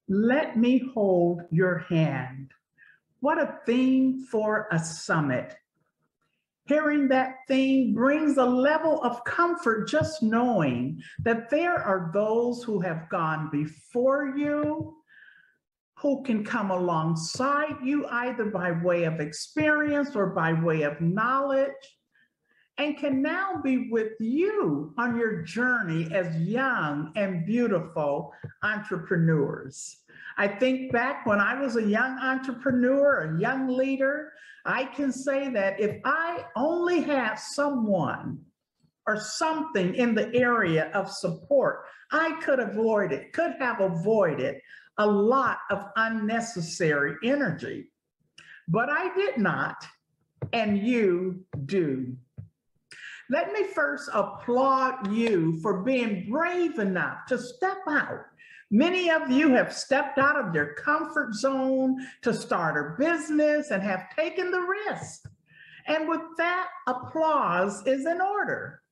Let me hold your hand. What a theme for a summit. Hearing that theme brings a level of comfort just knowing that there are those who have gone before you, who can come alongside you either by way of experience or by way of knowledge, and can now be with you on your journey as young and beautiful entrepreneurs. I think back when I was a young entrepreneur, a young leader, I can say that if I only had someone or something in the area of support, I could have avoided a lot of unnecessary energy. But I did not, and you do. Let me first applaud you for being brave enough to step out. Many of you have stepped out of your comfort zone to start a business and have taken the risk. And with that, applause is in order.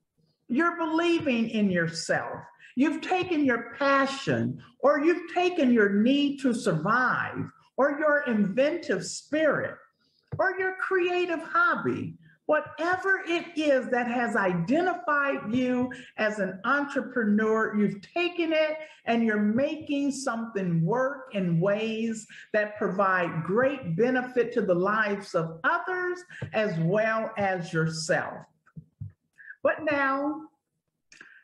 You're believing in yourself. You've taken your passion, or you've taken your need to survive, or your inventive spirit, or your creative hobby. Whatever it is that has identified you as an entrepreneur, you've taken it and you're making something work in ways that provide great benefit to the lives of others as well as yourself. But now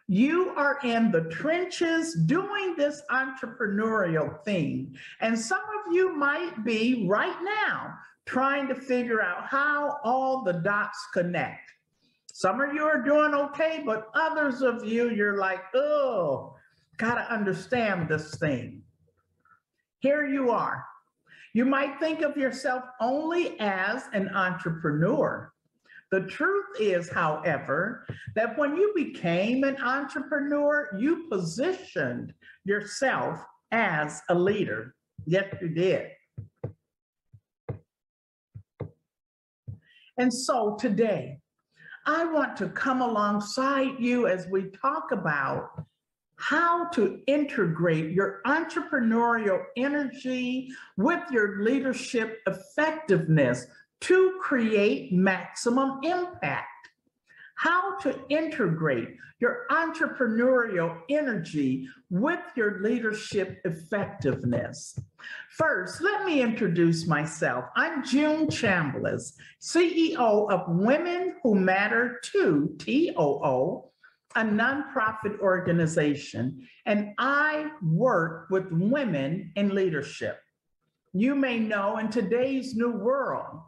you are in the trenches doing this entrepreneurial thing. And some of you might be right now trying to figure out how all the dots connect. Some of you are doing okay, but others of you, you're like, oh, gotta understand this thing. Here you are. You might think of yourself only as an entrepreneur. The truth is, however, that when you became an entrepreneur, you positioned yourself as a leader. Yes, you did. And so today, I want to come alongside you as we talk about how to integrate your entrepreneurial energy with your leadership effectiveness to create maximum impact. How to integrate your entrepreneurial energy with your leadership effectiveness. First, let me introduce myself. I'm June Chambliss, CEO of Women Who Matter 2, TOO, a nonprofit organization, and I work with women in leadership. You may know in today's new world,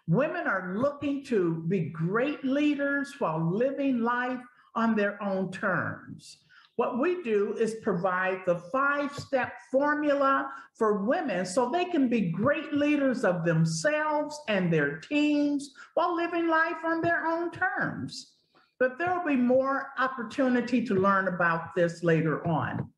women are looking to be great leaders while living life on their own terms. What we do is provide the 5-step formula for women so they can be great leaders of themselves and their teams while living life on their own terms. But there will be more opportunity to learn about this later on.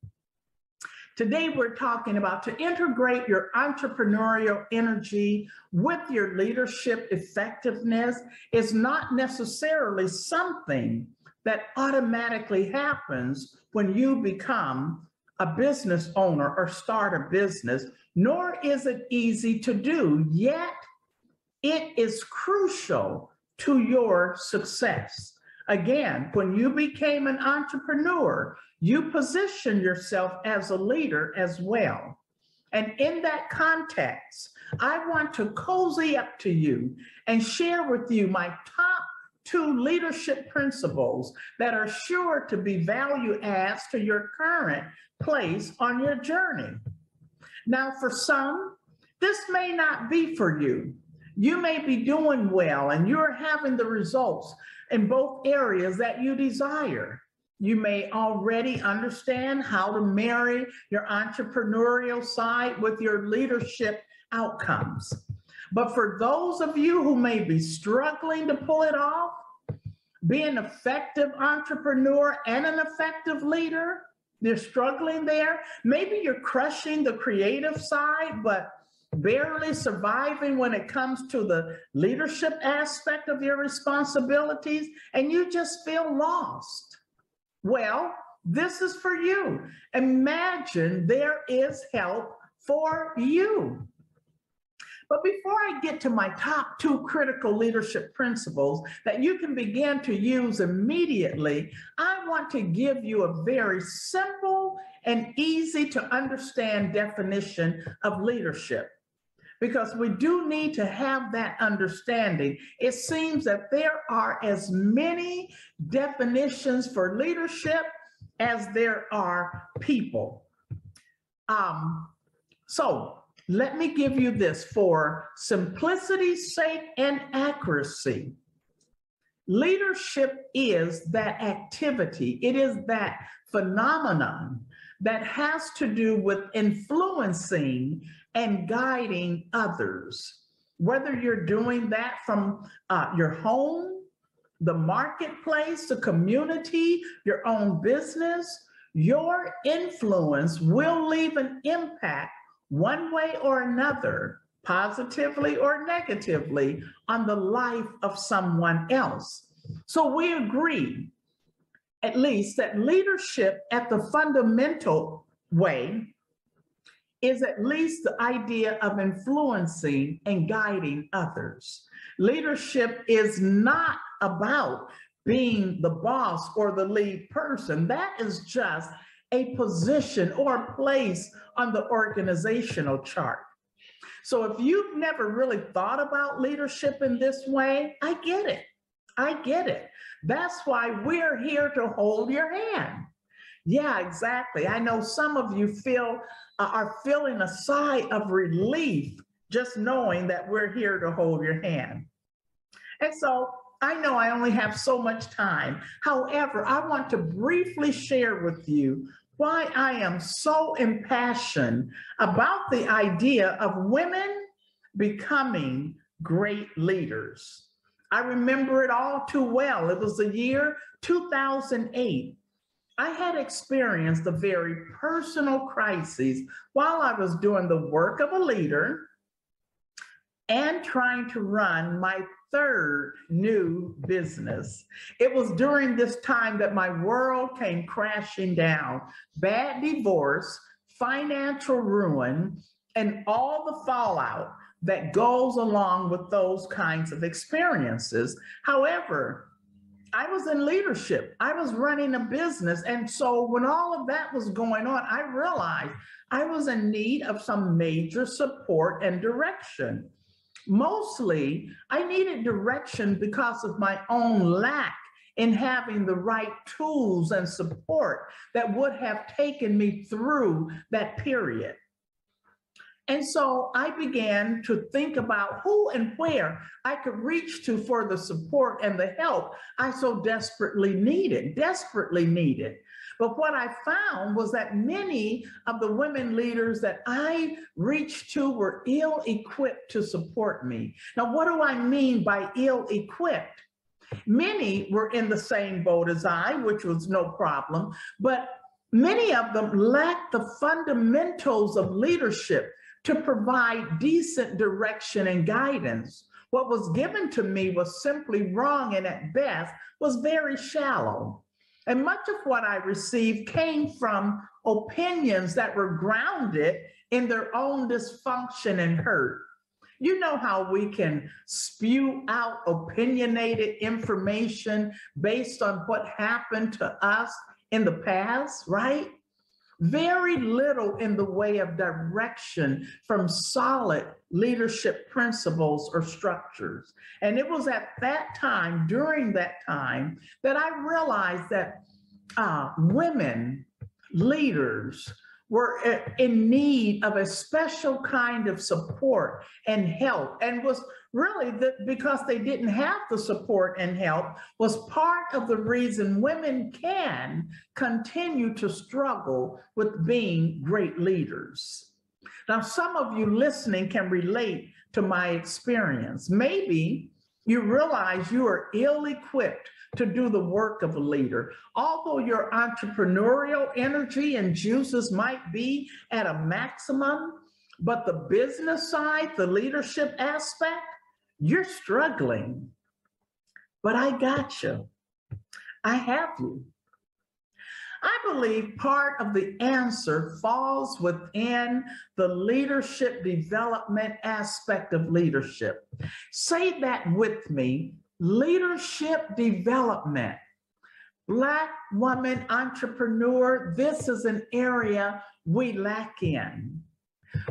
Today, we're talking about to integrate your entrepreneurial energy with your leadership effectiveness is not necessarily something that automatically happens when you become a business owner or start a business, nor is it easy to do, yet it is crucial to your success. Again, when you became an entrepreneur, you position yourself as a leader as well. And in that context, I want to cozy up to you and share with you my top 2 leadership principles that are sure to be value adds to your current place on your journey. Now, for some, this may not be for you. You may be doing well and you're having the results in both areas that you desire. You may already understand how to marry your entrepreneurial side with your leadership outcomes. But for those of you who may be struggling to pull it off, be an effective entrepreneur and an effective leader, they're struggling there. Maybe you're crushing the creative side, but barely surviving when it comes to the leadership aspect of your responsibilities, and you just feel lost. Well, this is for you. Imagine there is help for you. But before I get to my top 2 critical leadership principles that you can begin to use immediately, I want to give you a very simple and easy to understand definition of leadership, because we do need to have that understanding. It seems that there are as many definitions for leadership as there are people. So let me give you this for simplicity's sake and accuracy. Leadership is that activity. It is that phenomenon that has to do with influencing and guiding others. Whether you're doing that from your home, the marketplace, the community, your own business, your influence will leave an impact one way or another, positively or negatively, on the life of someone else. So we agree, at least, that leadership at the fundamental way is at least the idea of influencing and guiding others. Leadership is not about being the boss or the lead person. That is just a position or place on the organizational chart. So if you've never really thought about leadership in this way, I get it. I get it. That's why we're here to hold your hand. Yeah, exactly. I know some of you are feeling a sigh of relief just knowing that we're here to hold your hand. And so I know I only have so much time. However, I want to briefly share with you why I am so impassioned about the idea of women becoming great leaders. I remember it all too well. It was the year 2008. I had experienced a very personal crisis while I was doing the work of a leader and trying to run my 3rd new business. It was during this time that my world came crashing down. Bad divorce, financial ruin, and all the fallout that goes along with those kinds of experiences. However, I was in leadership. I was running a business. And so when all of that was going on, I realized I was in need of some major support and direction. Mostly, I needed direction because of my own lack in having the right tools and support that would have taken me through that period. And so I began to think about who and where I could reach to for the support and the help I so desperately needed. But what I found was that many of the women leaders that I reached to were ill-equipped to support me. Now, what do I mean by ill-equipped? Many were in the same boat as I, which was no problem, but many of them lacked the fundamentals of leadership to provide decent direction and guidance. What was given to me was simply wrong and at best was very shallow. And much of what I received came from opinions that were grounded in their own dysfunction and hurt. You know how we can spew out opinionated information based on what happened to us in the past, right? Very little in the way of direction from solid leadership principles or structures. And it was at that time, during that time, that I realized that women leaders were in need of a special kind of support and help, and was really because they didn't have the support and help was part of the reason women can continue to struggle with being great leaders. Now, some of you listening can relate to my experience. Maybe you realize you are ill-equipped to do the work of a leader. Although your entrepreneurial energy and juices might be at a maximum, but the business side, the leadership aspect, you're struggling. But I got you. I have you. I believe part of the answer falls within the leadership development aspect of leadership. Say that with me, leadership development. Black woman entrepreneur, this is an area we lack in.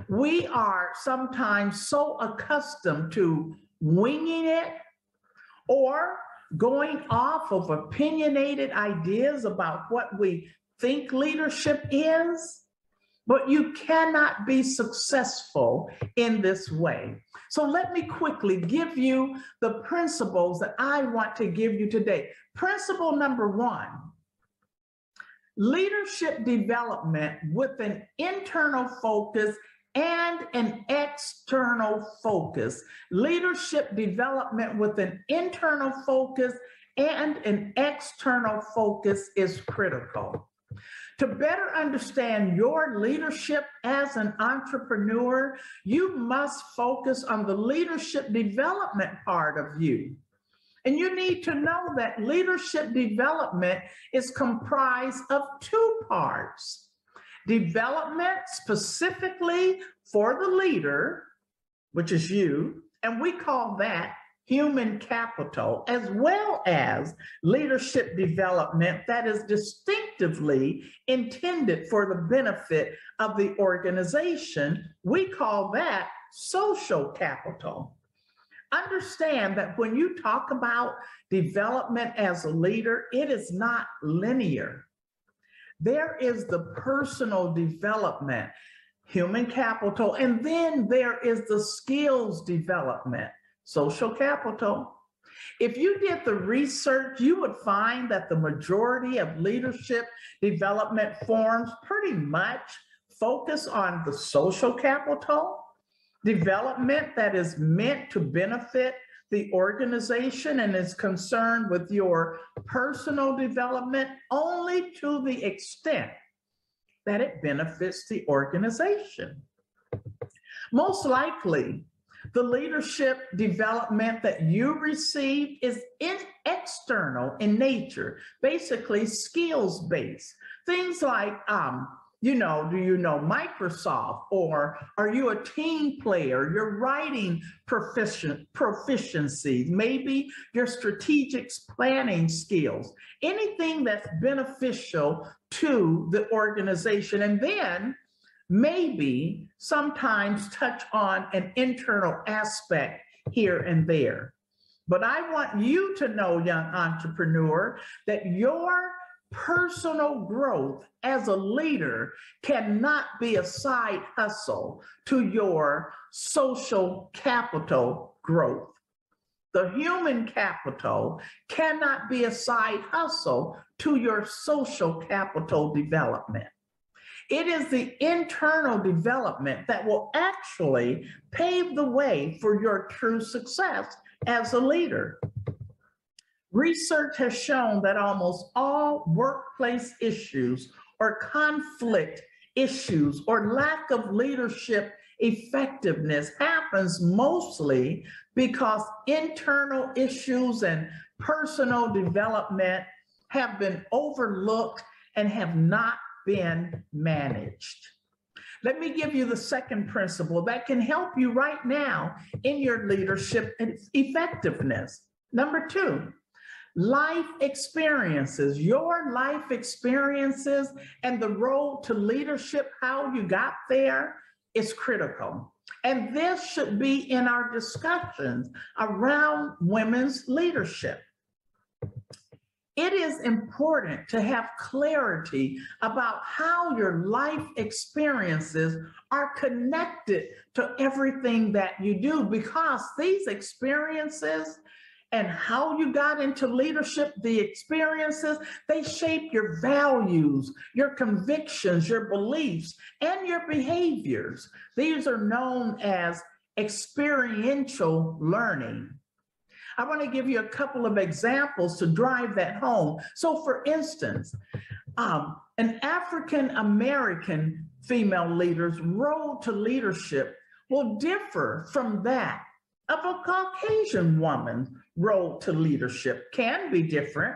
We are sometimes so accustomed to winging it or going off of opinionated ideas about what we think leadership is, but you cannot be successful in this way. So let me quickly give you the principles that I want to give you today. Principle number one, leadership development with an internal focus and an external focus. Leadership development with an internal focus and an external focus is critical. To better understand your leadership as an entrepreneur, you must focus on the leadership development part of you. And you need to know that leadership development is comprised of two parts. Development specifically for the leader, which is you, and we call that human capital, as well as leadership development that is distinctively intended for the benefit of the organization. We call that social capital. Understand that when you talk about development as a leader, it is not linear. There is the personal development, human capital, and then there is the skills development, social capital. If you did the research, you would find that the majority of leadership development forms pretty much focus on the social capital, development that is meant to benefit the organization and is concerned with your personal development only to the extent that it benefits the organization. Most likely, the leadership development that you receive is external in nature, basically skills-based. Things like, do you know Microsoft, or are you a team player? Your writing proficiencies, maybe your strategic planning skills, anything that's beneficial to the organization. And then maybe sometimes touch on an internal aspect here and there. But I want you to know, young entrepreneur, that your personal growth as a leader cannot be a side hustle to your social capital growth. The human capital cannot be a side hustle to your social capital development. It is the internal development that will actually pave the way for your true success as a leader. Research has shown that almost all workplace issues or conflict issues or lack of leadership effectiveness happens mostly because internal issues and personal development have been overlooked and have not been managed. Let me give you the second principle that can help you right now in your leadership effectiveness. Number two, life experiences. Your life experiences and the road to leadership, how you got there, is critical. And this should be in our discussions around women's leadership. It is important to have clarity about how your life experiences are connected to everything that you do, because these experiences and how you got into leadership, the experiences, they shape your values, your convictions, your beliefs, and your behaviors. These are known as experiential learning. I want to give you a couple of examples to drive that home. So for instance, an African-American female leader's road to leadership will differ from that of a Caucasian woman's road to leadership, can be different.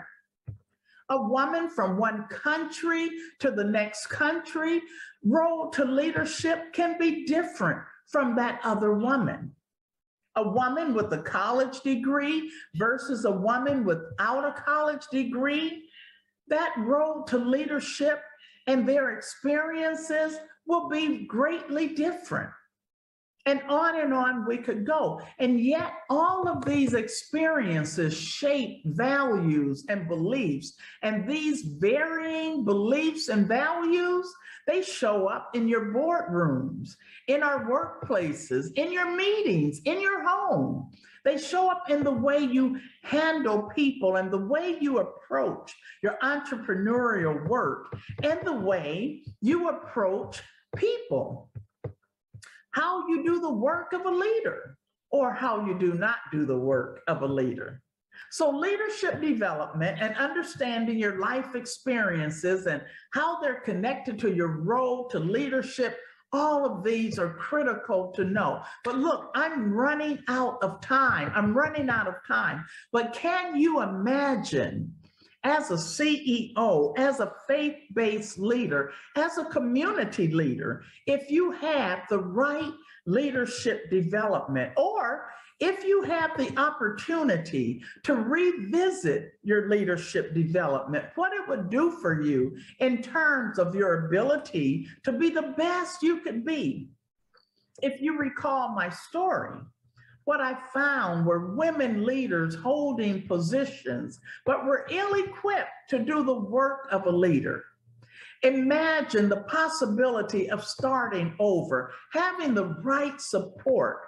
A woman from one country to the next country, road to leadership can be different from that other woman. A woman with a college degree versus a woman without a college degree, that road to leadership and their experiences will be greatly different. And on we could go. And yet all of these experiences shape values and beliefs. And these varying beliefs and values, they show up in your boardrooms, in our workplaces, in your meetings, in your home. They show up in the way you handle people and the way you approach your entrepreneurial work and the way you approach people. How you do the work of a leader or how you do not do the work of a leader. So leadership development and understanding your life experiences and how they're connected to your road to leadership, all of these are critical to know. But look, I'm running out of time. But can you imagine, as a CEO, as a faith-based leader, as a community leader, if you had the right leadership development, or if you have the opportunity to revisit your leadership development, what it would do for you in terms of your ability to be the best you could be. If you recall my story, what I found were women leaders holding positions, but were ill-equipped to do the work of a leader. Imagine the possibility of starting over, having the right support,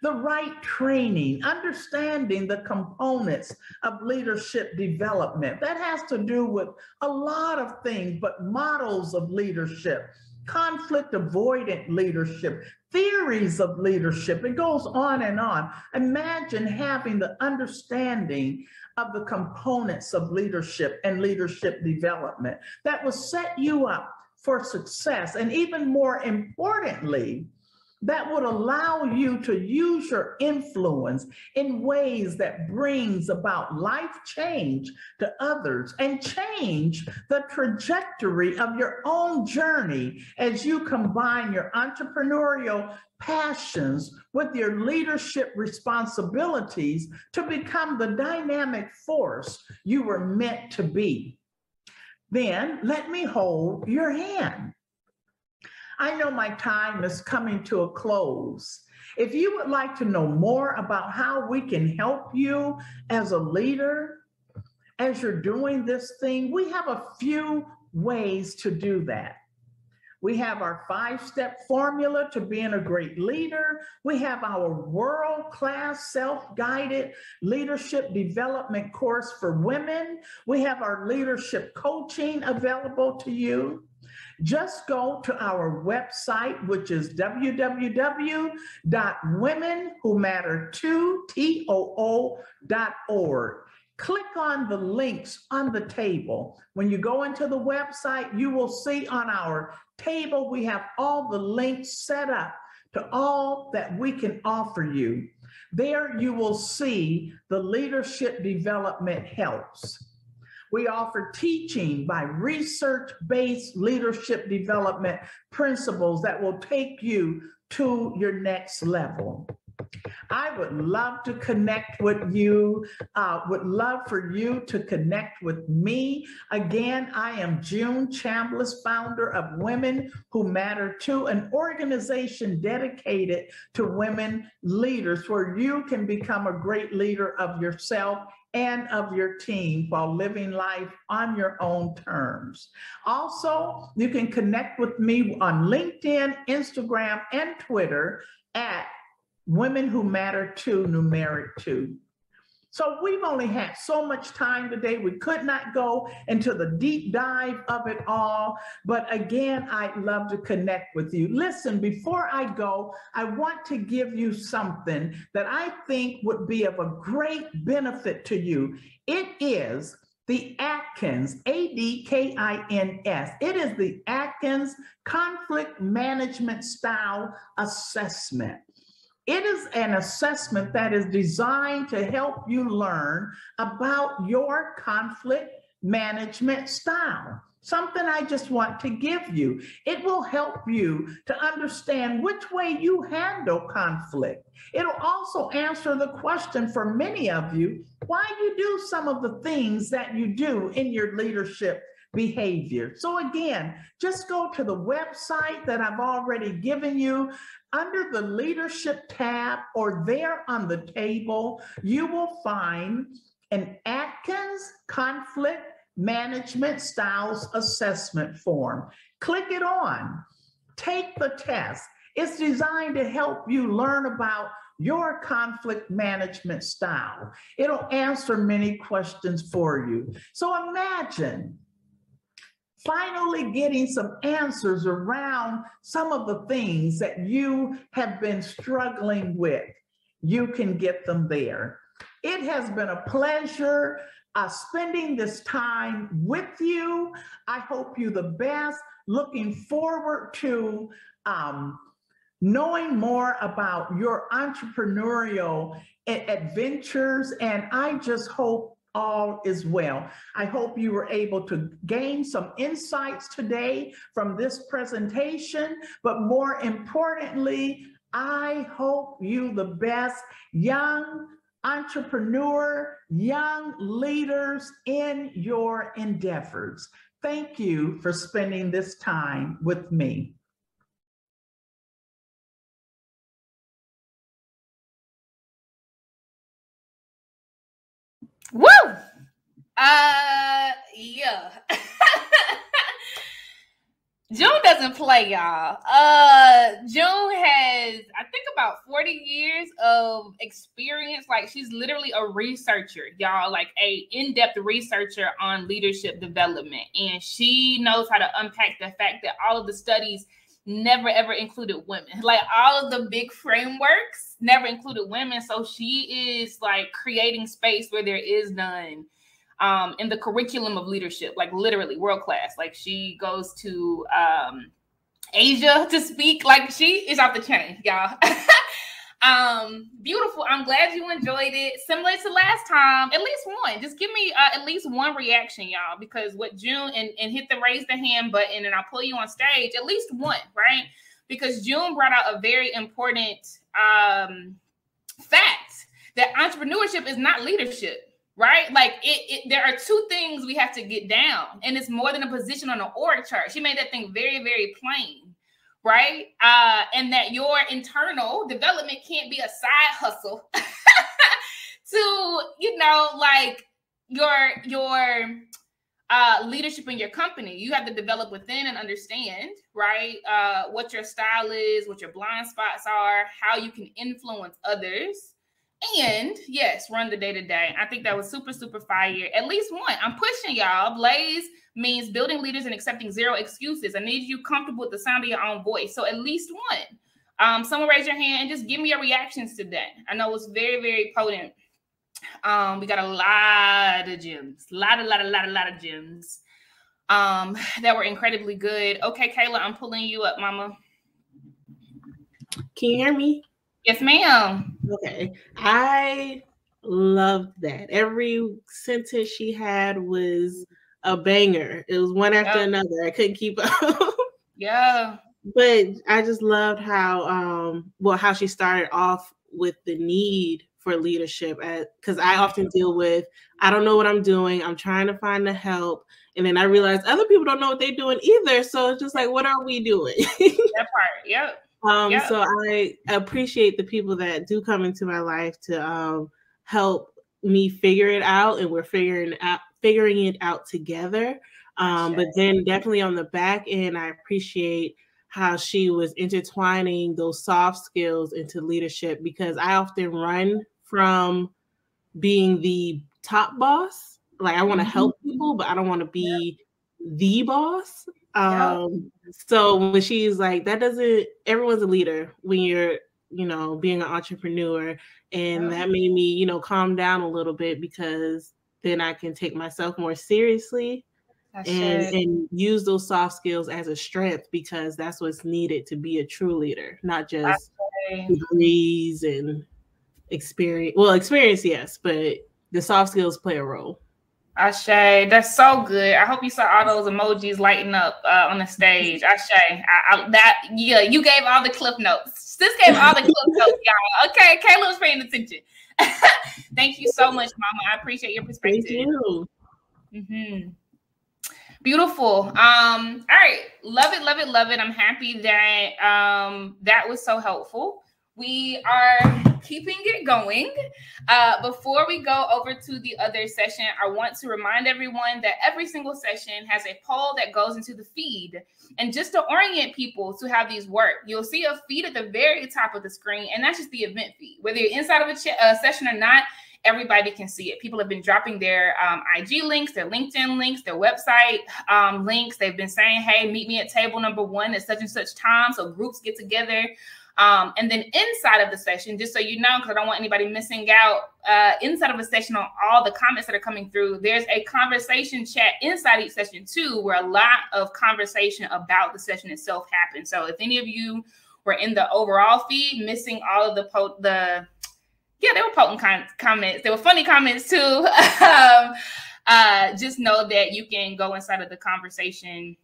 the right training, understanding the components of leadership development. That has to do with a lot of things, but models of leadership, conflict avoidant leadership, theories of leadership. It goes on and on. Imagine having the understanding of the components of leadership and leadership development that will set you up for success. And even more importantly, that would allow you to use your influence in ways that brings about life change to others and change the trajectory of your own journey as you combine your entrepreneurial passions with your leadership responsibilities to become the dynamic force you were meant to be. Then let me hold your hand. I know my time is coming to a close. If you would like to know more about how we can help you as a leader, as you're doing this thing, we have a few ways to do that. We have our 5-step formula to being a great leader. We have our world-class self-guided leadership development course for women. We have our leadership coaching available to you. Just go to our website, which is www.womenwhomatter2.org. Click on the links on the table. When you go into the website, you will see on our table, we have all the links set up to all that we can offer you. There you will see the leadership development helps. We offer teaching by research-based leadership development principles that will take you to your next level. I would love to connect with you, would love for you to connect with me. Again, I am June Chambliss, founder of Women Who Matter Too, an organization dedicated to women leaders where you can become a great leader of yourself and of your team while living life on your own terms. Also, you can connect with me on LinkedIn, Instagram, and Twitter at Women Who Matter Too, numeric 2. So we've only had so much time today. We could not go into the deep dive of it all, but again, I'd love to connect with you. Listen, before I go, I want to give you something that I think would be of a great benefit to you. It is the Atkins, A-D-K-I-N-S. It is the Atkins Conflict Management Style Assessment. It is an assessment that is designed to help you learn about your conflict management style. Something I just want to give you. It will help you to understand which way you handle conflict. It'll also answer the question for many of you, why you do some of the things that you do in your leadership behavior. So again, just go to the website that I've already given you. Under the leadership tab or there on the table, you will find an Atkins conflict management styles assessment form. Click it on. Take the test. It's designed to help you learn about your conflict management style. It'll answer many questions for you. So imagine finally getting some answers around some of the things that you have been struggling with. You can get them there. It has been a pleasure spending this time with you. I hope you the best. Looking forward to knowing more about your entrepreneurial adventures, and I just hope all is well. I hope you were able to gain some insights today from this presentation, but more importantly, I hope you the best, young entrepreneur, young leaders in your endeavors. Thank you for spending this time with me. Woo! Yeah. June doesn't play, y'all. June has, I think, about 40 years of experience. Like, she's literally a researcher, y'all, like a in-depth researcher on leadership development. And she knows how to unpack the fact that all of the studies never, ever included women. Like, all of the big frameworks never included women. So she is, like, creating space where there is none. In the curriculum of leadership, like literally world class. Like, she goes to Asia to speak. Like, she is off the chain, y'all. Beautiful. I'm glad you enjoyed it. Similar to last time, at least one. Just give me at least one reaction, y'all, because what June, and hit the raise the hand button and I'll pull you on stage, at least one, right? Because June brought out a very important fact that entrepreneurship is not leadership. Right? Like, there are two things we have to get down, and it's more than a position on an org chart. She made that thing very, very plain, right? And that your internal development can't be a side hustle to, you know, like your leadership in your company. You have to develop within and understand, right? What your style is, what your blind spots are, how you can influence others. And yes, run the day-to-day. I think that was super, super fire. At least one. I'm pushing y'all. Blaze means building leaders and accepting zero excuses. I need you comfortable with the sound of your own voice. So at least one. Someone raise your hand and just give me your reactions to that. I know it's very, very potent. We got a lot of gems. A lot of gems that were incredibly good. Okay, Kayla, I'm pulling you up, mama. Can you hear me? Yes, ma'am. Okay. I loved that. Every sentence she had was a banger. It was one after another. I couldn't keep up. Yeah. But I just loved how how she started off with the need for leadership, because I often deal with, I don't know what I'm doing. I'm trying to find the help. And then I realized other people don't know what they're doing either. So it's just like, what are we doing? That part. Yep. So I appreciate the people that do come into my life to help me figure it out, and we're figuring it out together. But then definitely on the back end, I appreciate how she was intertwining those soft skills into leadership, because I often run from being the top boss. Like, I want to help people, but I don't want to be the boss. So when she's like, everyone's a leader when you're, being an entrepreneur, and that made me, calm down a little bit, because then I can take myself more seriously and use those soft skills as a strength, because that's what's needed to be a true leader, not just degrees and experience. Well, experience, yes, but the soft skills play a role. Ashe, that's so good. I hope you saw all those emojis lighting up on the stage. Ashe, yeah, you gave all the cliff notes. Sis gave all the cliff notes, y'all. Okay, Caleb's paying attention. Thank you so much, Mama. I appreciate your perspective. Thank you. Mm-hmm. Beautiful. All right, love it, love it, love it. I'm happy that that was so helpful. We are keeping it going. Before we go over to the other session, I want to remind everyone that every single session has a poll that goes into the feed. And just to orient people to how these work, you'll see a feed at the very top of the screen, and that's just the event feed. Whether you're inside of a session or not, everybody can see it. People have been dropping their IG links, their LinkedIn links, their website links. They've been saying, hey, meet me at table number 1 at such and such time. So groups get together. And then inside of the session, just so you know, because I don't want anybody missing out, inside of a session on all the comments that are coming through, there's a conversation chat inside each session too, where a lot of conversation about the session itself happens. So if any of you were in the overall feed, missing all of yeah, they were potent comments. They were funny comments too. Just know that you can go inside of the conversation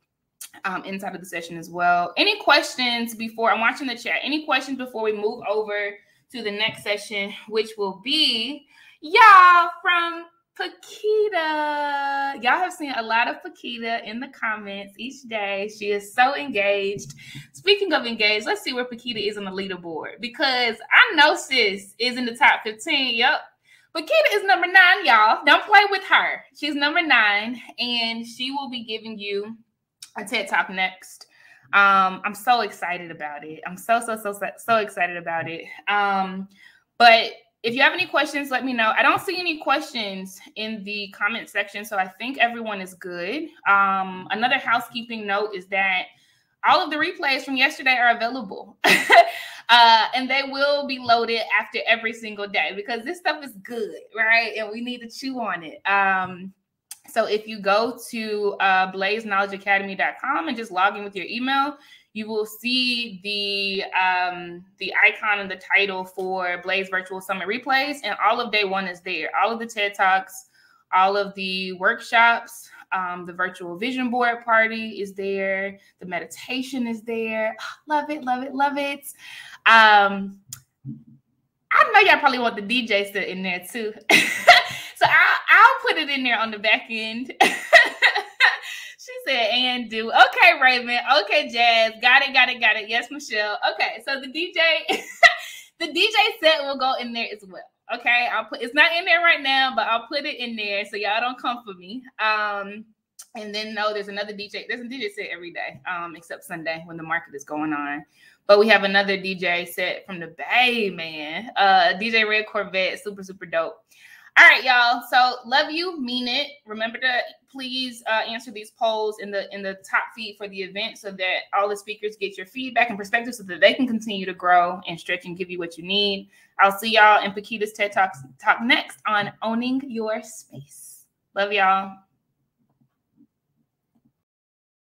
inside of the session as well. Any questions before, I'm watching the chat, any questions before we move over to the next session, which will be, y'all, from Paquita. Y'all have seen a lot of Paquita in the comments each day. She is so engaged. Speaking of engaged, let's see where Paquita is on the leaderboard, because I know sis is in the top 15. Yep. Paquita is number 9, y'all. Don't play with her. She's number 9, and she will be giving you a TED Talk next. I'm so excited about it. I'm so excited about it. But if you have any questions, let me know. I don't see any questions in the comment section, so I think everyone is good. Another housekeeping note is that all of the replays from yesterday are available. And they will be loaded after every single day, because this stuff is good, right? And we need to chew on it. So if you go to blazeknowledgeacademy.com and just log in with your email, you will see the icon and the title for Blaze Virtual Summit Replays, and all of day 1 is there. All of the TED Talks, all of the workshops, the virtual vision board party is there. The meditation is there. Love it, love it, love it. I know y'all probably want the DJ set in there too. So I'll put it in there on the back end. She said, and do. Okay, Raven. Okay, Jazz. Got it. Yes, Michelle. Okay, so the DJ, the DJ set will go in there as well. Okay, it's not in there right now, but I'll put it in there so y'all don't come for me. And then there's another DJ. There's a DJ set every day, except Sunday when the market is going on. But we have another DJ set from the Bay, man. DJ Red Corvette, super, super dope. All right, y'all. So love you, mean it. Remember to please answer these polls in the top feed for the event, so that all the speakers get your feedback and perspective, so that they can continue to grow and stretch and give you what you need. I'll see y'all in Paquita's TED Talk next on owning your space. Love y'all.